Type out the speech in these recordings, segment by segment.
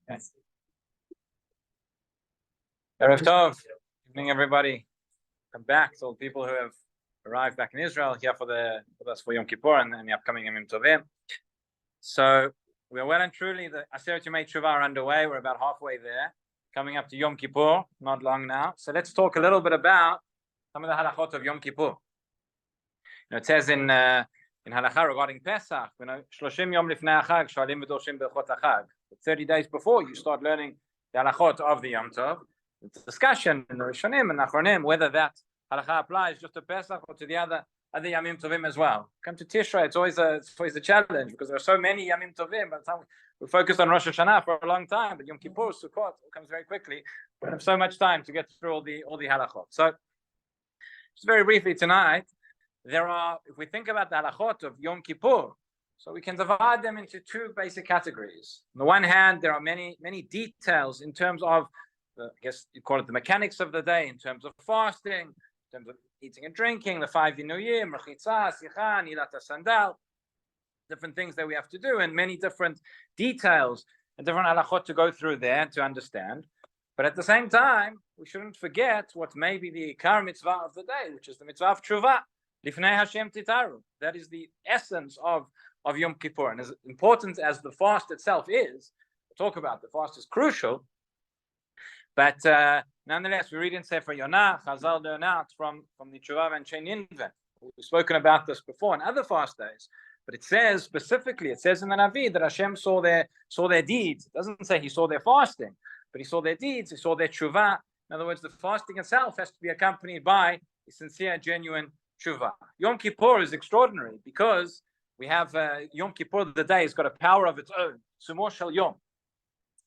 Yes. Erev Tov. Evening, everybody. Come back to all the people who have arrived back in Israel here with us for Yom Kippur and the upcoming Yom Tovim. So we are well and truly, the Aseret Yemei Tshuva are underway. We're about halfway there, coming up to Yom Kippur, not long now. So let's talk a little bit about some of the halachot of Yom Kippur. It says in halakha regarding Pesach, 30 yom lifnei hachag, shoalim v'dorshim berachot hachag. 30 days before you start learning the halachot of the Yom Tov. It's a discussion in the Rishonim and Achronim whether that halakha applies just to Pesach or to the other Yamim Tovim as well. Come to Tishrei, it's always a challenge because there are so many Yamim Tovim. By the time we focused on Rosh Hashanah for a long time, but Yom Kippur, Sukkot comes very quickly. We don't have so much time to get through all the halachot. So, just very briefly tonight, if we think about the halachot of Yom Kippur, so we can divide them into two basic categories. On the one hand, there are many details in terms of, I guess you call it the mechanics of the day, in terms of fasting, in terms of eating and drinking, the 5 New Year, Mechitza, Sicha, Nilat Sandal, different things that we have to do, and many different details and different halachot to go through there to understand. But at the same time, we shouldn't forget what may be the Ikar mitzvah of the day, which is the mitzvah of Tshuva. Lifnei Hashem titaru. That is the essence of Yom Kippur. And as important as the fast itself is, we'll talk about the fast is crucial. But nonetheless, we read in Sefer Yonah, Chazal learn out from the Tshuva and Shein Ninveh. We've spoken about this before on other fast days. But it says specifically, it says in the Navi that Hashem saw their deeds. It doesn't say he saw their fasting, but he saw their deeds, he saw their Tshuva. In other words, the fasting itself has to be accompanied by a sincere, genuine Tshuva. Yom Kippur is extraordinary because we have Yom Kippur, the day has got a power of its own. Sumo shel Yom.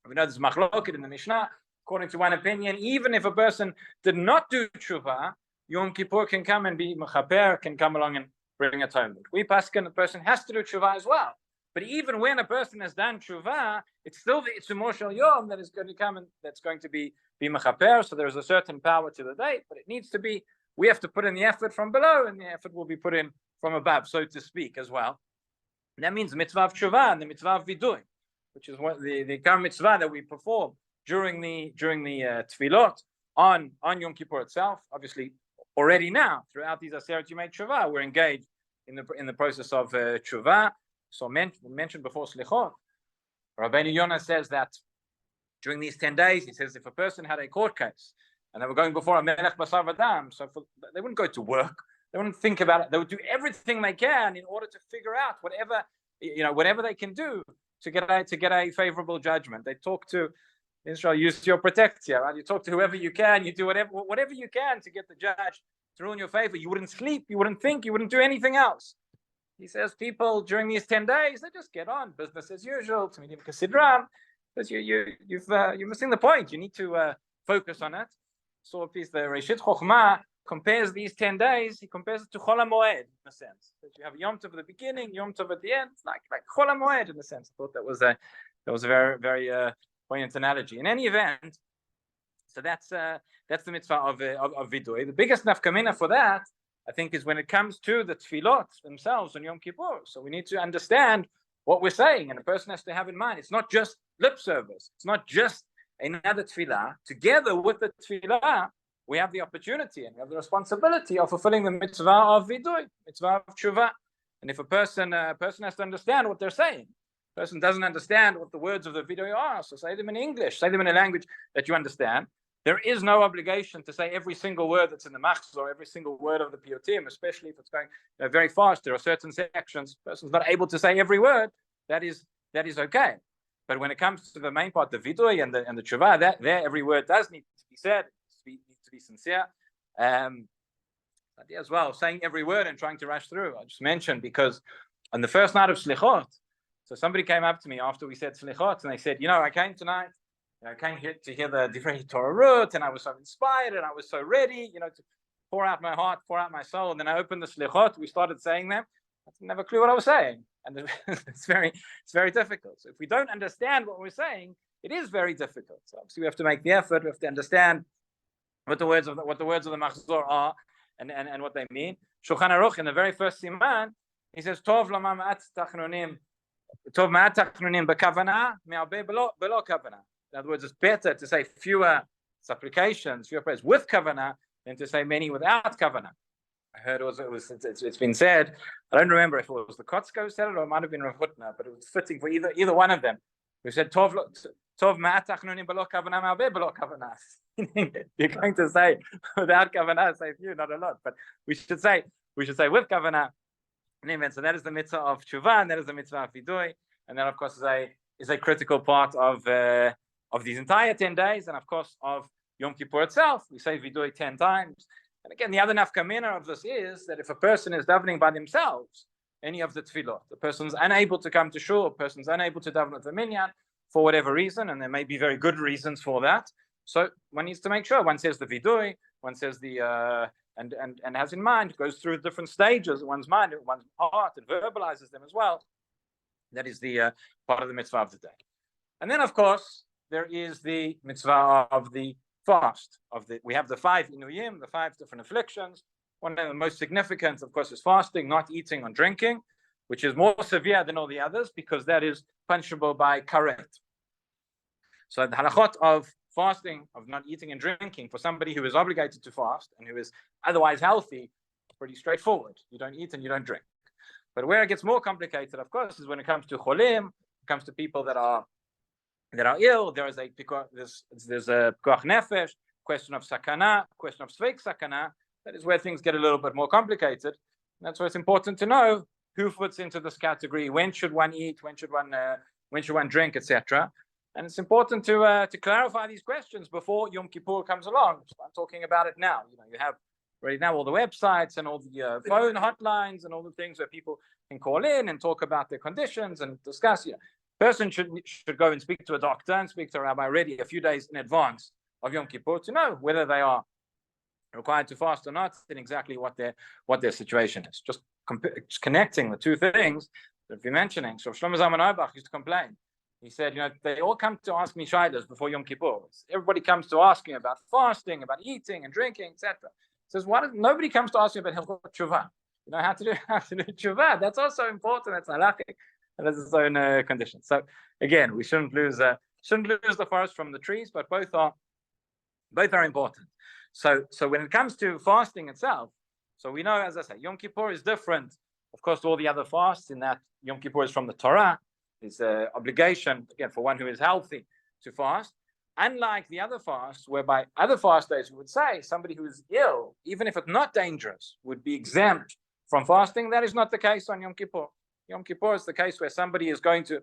We know there's machloket in the Mishnah. According to one opinion, even if a person did not do Tshuva, Yom Kippur can come and be mechaper, can come along and bring atonement. We paskin, the person has to do Tshuva as well. But even when a person has done Tshuva, it's still the Sumo shel Yom that is going to come and that's going to be mechaper. So there's a certain power to the day, but it needs to be. We have to put in the effort from below, and the effort will be put in from above, so to speak, as well. And that means the mitzvah of Tshuva and the mitzvah of Vidui, which is what the Ikar mitzvah that we perform during the tefillot on Yom Kippur itself. Obviously, already now throughout these Aseret Yemei Tshuva, we're engaged in the process of Tshuva. So mentioned before Slichot, Rabbi Yonah says that during these 10 days, he says if a person had a court case and they were going before a Melech Basar V'Dam, so they wouldn't go to work. They wouldn't think about it. They would do everything they can in order to figure out whatever they can do to get a favorable judgment. They talk to Israel, use your protectia, right? You talk to whoever you can. You do whatever you can to get the judge to rule in your favor. You wouldn't sleep. You wouldn't think. You wouldn't do anything else. He says people during these 10 days they just get on business as usual. To medium Kasidram, because you're missing the point. You need to focus on it. So a piece the Reshit Chochmah compares these 10 days. He compares it to Chol HaMoed in a sense. That you have Yom Tov at the beginning, Yom Tov at the end. It's like Chol HaMoed in a sense. I thought that was a very very poignant analogy. In any event, so that's the mitzvah of Vidui. The biggest nafkamina for that, I think, is when it comes to the tefillot themselves on Yom Kippur. So we need to understand what we're saying, and a person has to have in mind it's not just lip service. It's not just another tefillah. Together with the tefillah, we have the opportunity and we have the responsibility of fulfilling the mitzvah of Vidui, mitzvah of Tshuva. And if a person has to understand what they're saying. A person doesn't understand what the words of the Vidui are, so say them in English, say them in a language that you understand. There is no obligation to say every single word that's in the machzor or every single word of the piyutim, especially if it's going very fast. There are certain sections, the person's not able to say every word. That is okay. But when it comes to the main part, the vidui and the tshuva, that there every word does need to be said, needs to be sincere. As well, saying every word and trying to rush through. I just mentioned because on the first night of Slichot, so somebody came up to me after we said Slichot and they said, I came tonight, I came here to hear the different Torah root, and I was so inspired and I was so ready, to pour out my heart, pour out my soul. And then I opened the Slichot, we started saying them. I didn't have a clue what I was saying. And it's very difficult. So if we don't understand what we're saying, it is very difficult. So obviously we have to make the effort, we have to understand what the words of the Machzor are and what they mean. Shulchan Aruch in the very first siman, He says, Tov lama ma'at tachnunim, Tov ma'at tachnunim b'kavana, me'arbe b'lo kavana. In other words, it's better to say fewer supplications, fewer prayers with kavana than to say many without kavana. I heard it's been said, I don't remember if it was the Kotzko who said it or it might have been Rav Hutner, but it was fitting for either one of them, who said, Tov ma'at tachnunim b'lo kavana, me'arbe b'lo kavana. You're going to say without kavana, say few, not a lot, but we should say with kavana. So that is the mitzvah of tshuva, and that is the mitzvah of vidui, and that of course is a critical part of these entire 10 days, and of course of Yom Kippur itself. We say vidui 10 times. And again, the other nafkamina of this is that if a person is davening by themselves, any of the tefillot, the person's unable to come to shul, a person's unable to daven at the minyan for whatever reason, and there may be very good reasons for that. So one needs to make sure one says the vidui, one says the and has in mind, goes through different stages of one's mind, one's heart, and verbalizes them as well. That is the part of the mitzvah of the day. And then, of course, there is the mitzvah of the fast. We have the 5 inuyim, the 5 different afflictions. One of the most significant, of course, is fasting, not eating or drinking, which is more severe than all the others because that is punishable by karet. So the halachot of fasting, of not eating and drinking for somebody who is obligated to fast and who is otherwise healthy, pretty straightforward. You don't eat and you don't drink. But where it gets more complicated, of course, is when it comes to cholim, it comes to people that are ill. There's a pikuach nefesh, question of sakana, question of sveik sakana. That is where things get a little bit more complicated. And that's why it's important to know who fits into this category. When should one eat? When should one drink, etc. And it's important to clarify these questions before Yom Kippur comes along. So I'm talking about it now. You have right now all the websites and all the phone hotlines and all the things where people can call in and talk about their conditions and discuss. Person should go and speak to a doctor and speak to a rabbi already a few days in advance of Yom Kippur to know whether they are required to fast or not and exactly what their situation is. Just connecting the two things that we're mentioning. So Shlomo Zalman Auerbach used to complain. He said, they all come to ask me shaylas before Yom Kippur. Everybody comes to ask me about fasting, about eating and drinking, etc. He says, nobody comes to ask me about hilchot tshuva. How to do tshuva. That's also important. That's halachic. And that's its own condition. So again, we shouldn't lose the forest from the trees, but both are important. So when it comes to fasting itself, so we know, as I say, Yom Kippur is different, of course, to all the other fasts in that Yom Kippur is from the Torah. It's an obligation, again, for one who is healthy to fast. Unlike the other fasts, whereby other fast days would say somebody who is ill, even if it's not dangerous, would be exempt from fasting. That is not the case on Yom Kippur. Yom Kippur is the case where somebody is going to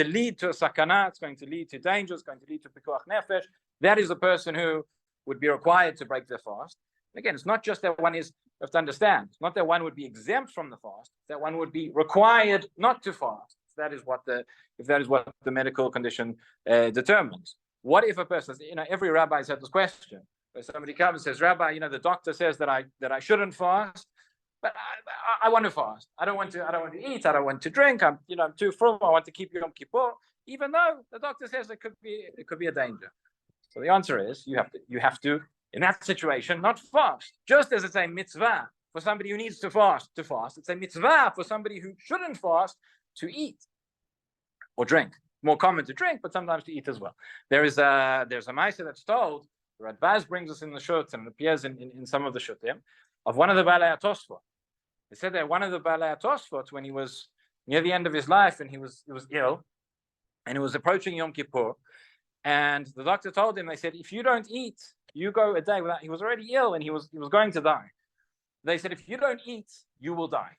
lead to a sakana, it's going to lead to danger, it's going to lead to pikuach nefesh. That is a person who would be required to break their fast. Again, it's not just that one is, you have to understand, it's not that one would be exempt from the fast, that one would be required not to fast. If that is what the medical condition determines. What if a person, every rabbi has had this question, where somebody comes and says, Rabbi, the doctor says that I shouldn't fast, but I want to fast. I don't want to eat. I don't want to drink. I'm too full. I want to keep Yom Kippur, even though the doctor says it could be a danger. So the answer is you have to in that situation not fast. Just as it's a mitzvah for somebody who needs to fast. It's a mitzvah for somebody who shouldn't fast to eat or drink. More common to drink, but sometimes to eat as well. There's a ma'aseh that's told. The Radbaz brings us in the shut and it appears in some of the shutim of one of the Balei HaTosfot. They said that one of the Balei HaTosfot, when he was near the end of his life and he was ill, and he was approaching Yom Kippur, and the doctor told him, they said, if you don't eat, you go a day without. He was already ill and he was going to die. They said, if you don't eat, you will die.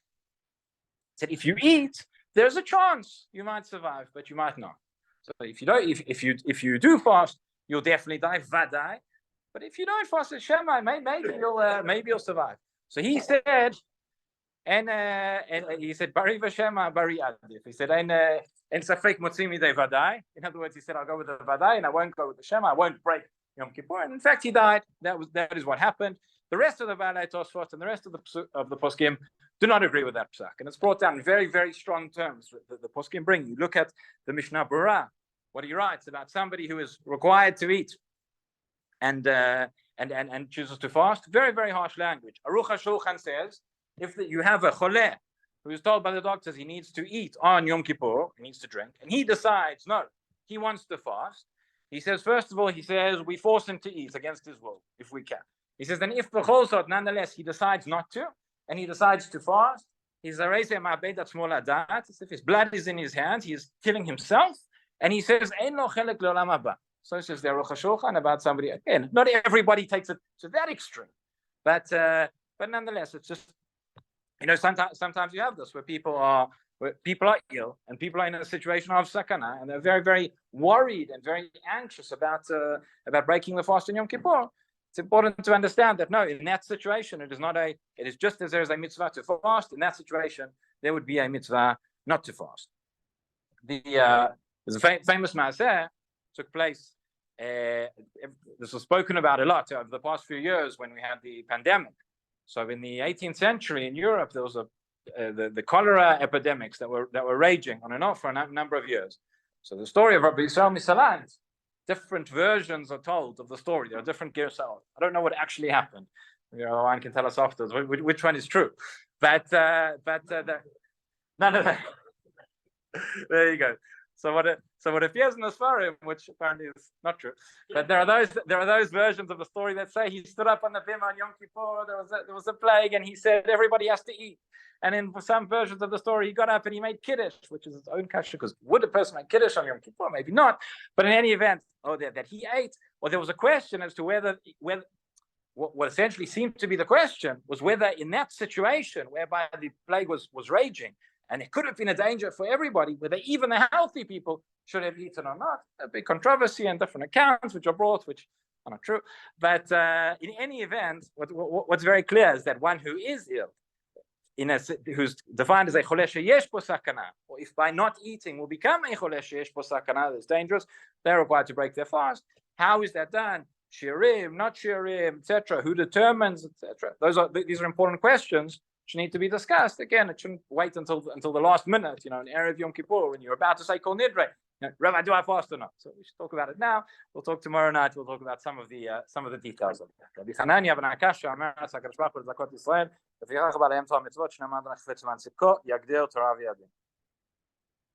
He said, if you eat, there's a chance you might survive, but you might not. So if you do fast, you'll definitely die, vadai. But if you don't fast, Shema, maybe you'll survive. So he said, and he said, Bari v'Shema, Bari adif. He said, en safek motzi midei vadai. In other words, he said, I'll go with the vadai and I won't go with the Shema. I won't break Yom Kippur. And in fact, he died. That is what happened. The rest of the Balei Tosfot and the rest of the poskim do not agree with that psak, and it's brought down in very, very strong terms. The poskim bring. You look at the Mishnah Berurah, what he writes about somebody who is required to eat and chooses to fast. Very, very harsh language. Aruch HaShulchan says, if you have a choleh who is told by the doctors he needs to eat on Yom Kippur, he needs to drink, and he decides, no, he wants to fast. He says, first of all, we force him to eat against his will, if we can. He says, then if nonetheless, he decides not to, and he decides to fast, he's as if his blood is in his hand, he is killing himself, and he says, so it says the Aruch HaShulchan about somebody, again, not everybody takes it to that extreme, but nonetheless, it's just, sometimes you have this where people are ill and people are in a situation of sakana and they're very, very worried and very anxious about breaking the fast in Yom Kippur. It's important to understand that no, in that situation, it is just as there is a mitzvah to fast, in that situation, there would be a mitzvah not to fast. There's a famous maaseh took place. This was spoken about a lot over the past few years when we had the pandemic. So in the 18th century in Europe, there was the cholera epidemics that were raging on and off for a number of years. So the story of Rabbi Yisrael Misalant, different versions are told of the story. There are different girsot. I don't know what actually happened. One can tell us afterwards which one is true. But none of that. There you go. So what appears in the Sfarim, which apparently is not true, but there are those versions of the story that say he stood up on the bima on Yom Kippur. There was a plague, and he said everybody has to eat. And in some versions of the story, he got up and he made kiddush, which is his own kasha. Because would a person make kiddush on Yom Kippur? Maybe not. But in any event, that he ate, or there was a question as to whether what essentially seemed to be the question was whether in that situation whereby the plague was raging, and it could have been a danger for everybody, whether even the healthy people should have eaten or not. A big controversy and different accounts which are brought, which are not true. But in any event, what's very clear is that one who is ill, who's defined as a cholesh sheyesh bo sakana, or if by not eating will become a cholesh sheyesh bo sakana, that's dangerous, they're required to break their fast. How is that done? Shiurim, not shiurim, etc. Who determines, etc. These are important questions which need to be discussed. Again, it shouldn't wait until the last minute, in Erev Yom Kippur, when you're about to say Kol Nidre. Rabbi, do I fast or not? So we should talk about it now. We'll talk tomorrow night. We'll talk about some of the details of it. Rabbi Hanania ben Akasha, Amar Sakar Shpach, Zakot Israel, V'yachach B'aleim Torah Mitzvot, Shnei Madran Chafetz L'man Tzidko, Yagdil Torah V'Yadin.